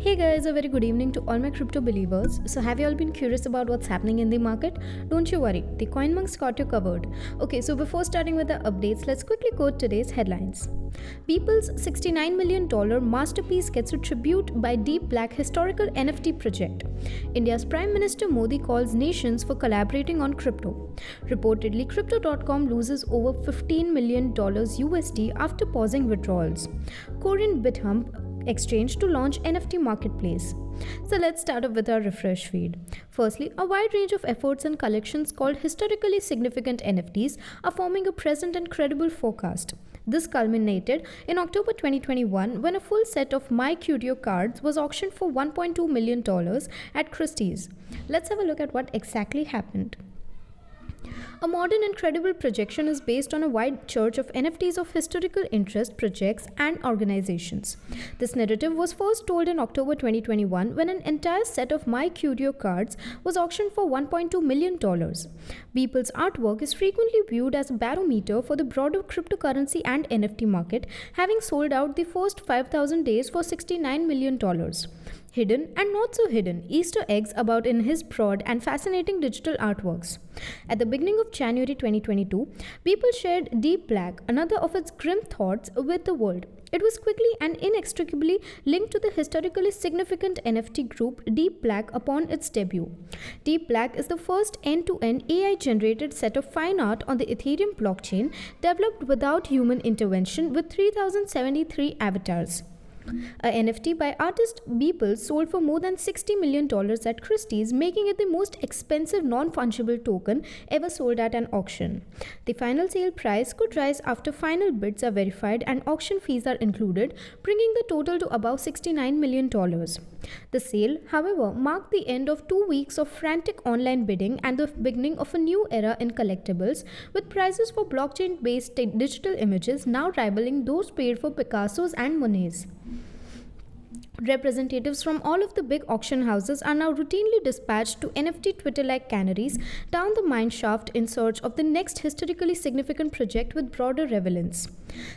Hey guys, a very good evening to all my crypto believers. So, have you all been curious about what's happening in the market? Don't you worry, the CoinMonks got you covered. Okay, so before starting with the updates, let's quickly quote today's headlines. Beeple's $69 million masterpiece gets a tribute by DeepBlack historical NFT project. India's Prime Minister Modi calls nations for collaborating on crypto. Reportedly, Crypto.com loses over $15 million USD after pausing withdrawals. Korean Bithumb exchange to launch NFT marketplace. So let's start off with our refresh feed. Firstly, a wide range of efforts and collections called historically significant NFTs are forming a present and credible forecast. This culminated in October 2021 when a full set of My Curio cards was auctioned for $1.2 million at Christie's. Let's have a look at what exactly happened. A modern and credible projection is based on a wide church of NFTs of historical interest, projects, and organizations. This narrative was first told in October 2021 when an entire set of My Curio cards was auctioned for $1.2 million. Beeple's artwork is frequently viewed as a barometer for the broader cryptocurrency and NFT market, having sold out the first 5,000 days for $69 million. Hidden and not so hidden Easter eggs about in his broad and fascinating digital artworks. At the beginning of January 2022, Beeple shared DeepBlack, another of its grim thoughts, with the world. It was quickly and inextricably linked to the historically significant NFT group DeepBlack upon its debut. DeepBlack is the first end-to-end AI-generated set of fine art on the Ethereum blockchain developed without human intervention with 3,073 avatars. A NFT by artist Beeple sold for more than $60 million at Christie's, making it the most expensive non-fungible token ever sold at an auction. The final sale price could rise after final bids are verified and auction fees are included, bringing the total to above $69 million. The sale, however, marked the end of 2 weeks of frantic online bidding and the beginning of a new era in collectibles, with prices for blockchain-based digital images now rivaling those paid for Picassos and Monets. Representatives from all of the big auction houses are now routinely dispatched to NFT Twitter-like canaries down the mine shaft in search of the next historically significant project with broader relevance.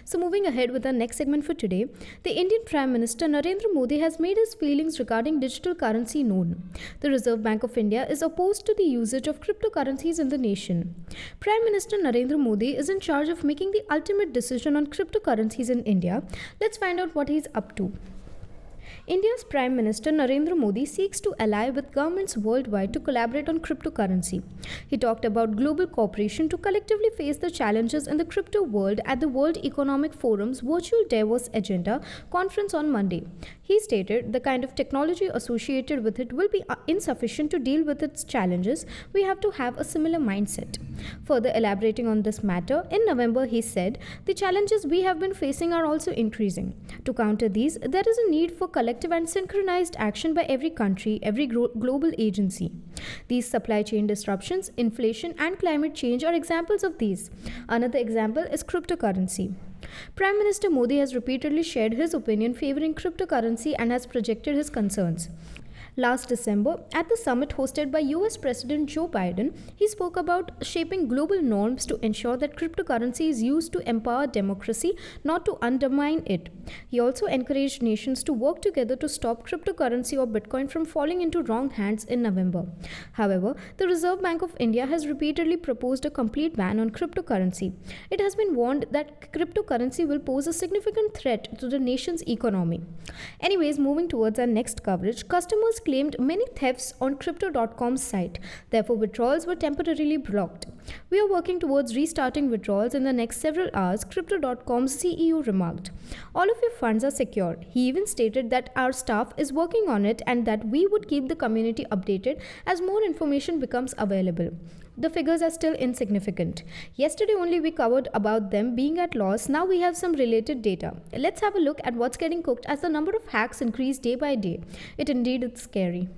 So moving ahead with our next segment for today, the Indian Prime Minister Narendra Modi has made his feelings regarding digital currency known. The Reserve Bank of India is opposed to the usage of cryptocurrencies in the nation. Prime Minister Narendra Modi is in charge of making the ultimate decision on cryptocurrencies in India. Let's find out what he's up to. India's Prime Minister Narendra Modi seeks to ally with governments worldwide to collaborate on cryptocurrency. He talked about global cooperation to collectively face the challenges in the crypto world at the World Economic Forum's virtual Davos Agenda conference on Monday. He stated the kind of technology associated with it will be insufficient to deal with its challenges. We have to have a similar mindset. Further elaborating on this matter, in November he said, the challenges we have been facing are also increasing. To counter these, there is a need for collective and synchronized action by every country, every global agency. These supply chain disruptions, inflation, and climate change are examples of these. Another example is cryptocurrency. Prime Minister Modi has repeatedly shared his opinion favoring cryptocurrency and has projected his concerns. Last December, at the summit hosted by US President Joe Biden, he spoke about shaping global norms to ensure that cryptocurrency is used to empower democracy, not to undermine it. He also encouraged nations to work together to stop cryptocurrency or Bitcoin from falling into wrong hands in November. However, the Reserve Bank of India has repeatedly proposed a complete ban on cryptocurrency. It has been warned that cryptocurrency will pose a significant threat to the nation's economy. Anyways, moving towards our next coverage, customers claimed many thefts on Crypto.com's site. Therefore, withdrawals were temporarily blocked. We are working towards restarting withdrawals in the next several hours, Crypto.com's CEO remarked. All of your funds are secure. He even stated that our staff is working on it and that we would keep the community updated as more information becomes available. The figures are still insignificant. Yesterday only we covered about them being at loss. Now we have some related data. Let's have a look at what's getting cooked as the number of hacks increase day by day. It indeed is scary.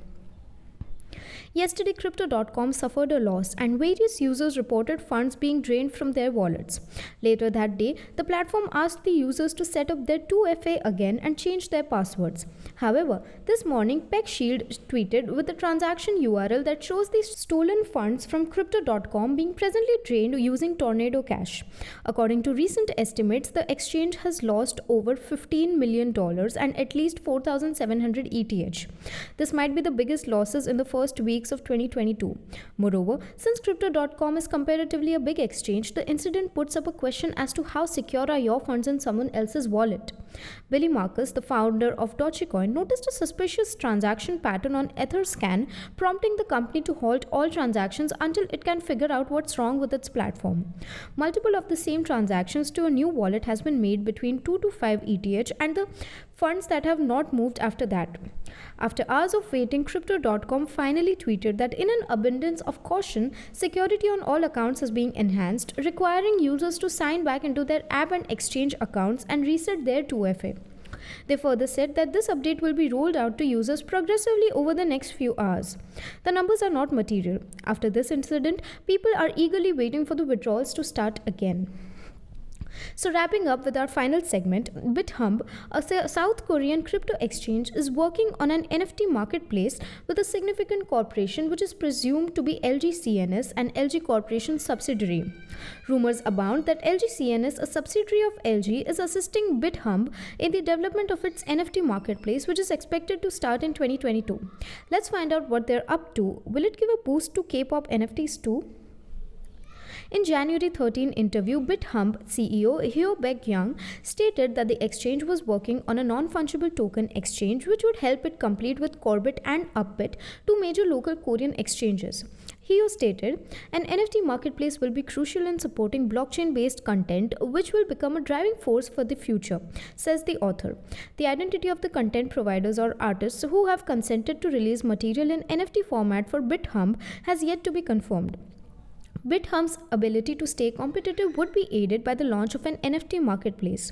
Yesterday, Crypto.com suffered a loss and various users reported funds being drained from their wallets. Later that day, the platform asked the users to set up their 2FA again and change their passwords. However, this morning, PeckShield tweeted with a transaction URL that shows the stolen funds from Crypto.com being presently drained using Tornado Cash. According to recent estimates, the exchange has lost over $15 million and at least 4,700 ETH. This might be the biggest losses in the first weeks of 2022. Moreover, since Crypto.com is comparatively a big exchange, the incident puts up a question as to how secure are your funds in someone else's wallet. Billy Marcus, the founder of Dogecoin, noticed a suspicious transaction pattern on Etherscan, prompting the company to halt all transactions until it can figure out what's wrong with its platform. Multiple of the same transactions to a new wallet has been made between 2 to 5 ETH, and the funds that have not moved after that. After hours of waiting, Crypto.com finally tweeted that in an abundance of caution, security on all accounts is being enhanced, requiring users to sign back into their app and exchange accounts and reset their 2FA. They further said that this update will be rolled out to users progressively over the next few hours. The numbers are not material. After this incident, people are eagerly waiting for the withdrawals to start again. So wrapping up with our final segment, Bithumb, a South Korean crypto exchange, is working on an NFT marketplace with a significant corporation which is presumed to be LG CNS, an LG Corporation subsidiary. Rumors abound that LG CNS, a subsidiary of LG, is assisting Bithumb in the development of its NFT marketplace, which is expected to start in 2022. Let's find out what they're up to. Will it give a boost to K-pop NFTs too? In January 13 interview, Bithumb CEO Hyo Baek-young stated that the exchange was working on a non-fungible token exchange which would help it compete with Corbit and Upbit, two major local Korean exchanges. Hyo stated, an NFT marketplace will be crucial in supporting blockchain-based content, which will become a driving force for the future, says the author. The identity of the content providers or artists who have consented to release material in NFT format for Bithumb has yet to be confirmed. Bithumb's ability to stay competitive would be aided by the launch of an NFT marketplace.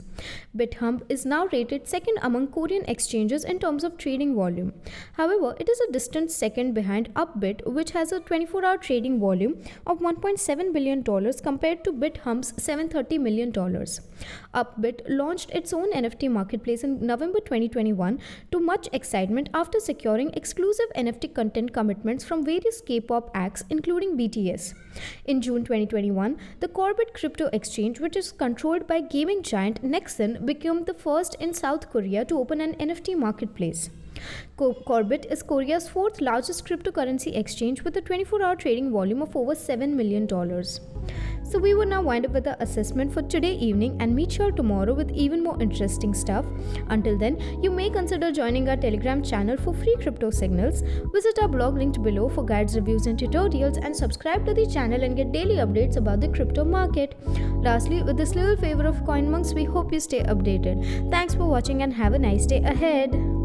Bithumb is now rated second among Korean exchanges in terms of trading volume. However, it is a distant second behind Upbit, which has a 24-hour trading volume of $1.7 billion compared to Bithumb's $730 million. Upbit launched its own NFT marketplace in November 2021 to much excitement after securing exclusive NFT content commitments from various K-pop acts, including BTS. In June 2021, the Corbit crypto exchange, which is controlled by gaming giant Nexon, became the first in South Korea to open an NFT marketplace. Corbit is Korea's fourth largest cryptocurrency exchange with a 24-hour trading volume of over $7 million. So we will now wind up with the assessment for today evening and meet you all tomorrow with even more interesting stuff. Until then, you may consider joining our Telegram channel for free crypto signals. Visit our blog linked below for guides, reviews and tutorials, and subscribe to the channel and get daily updates about the crypto market. Lastly, with this little favor of CoinMonks, we hope you stay updated. Thanks for watching and have a nice day ahead.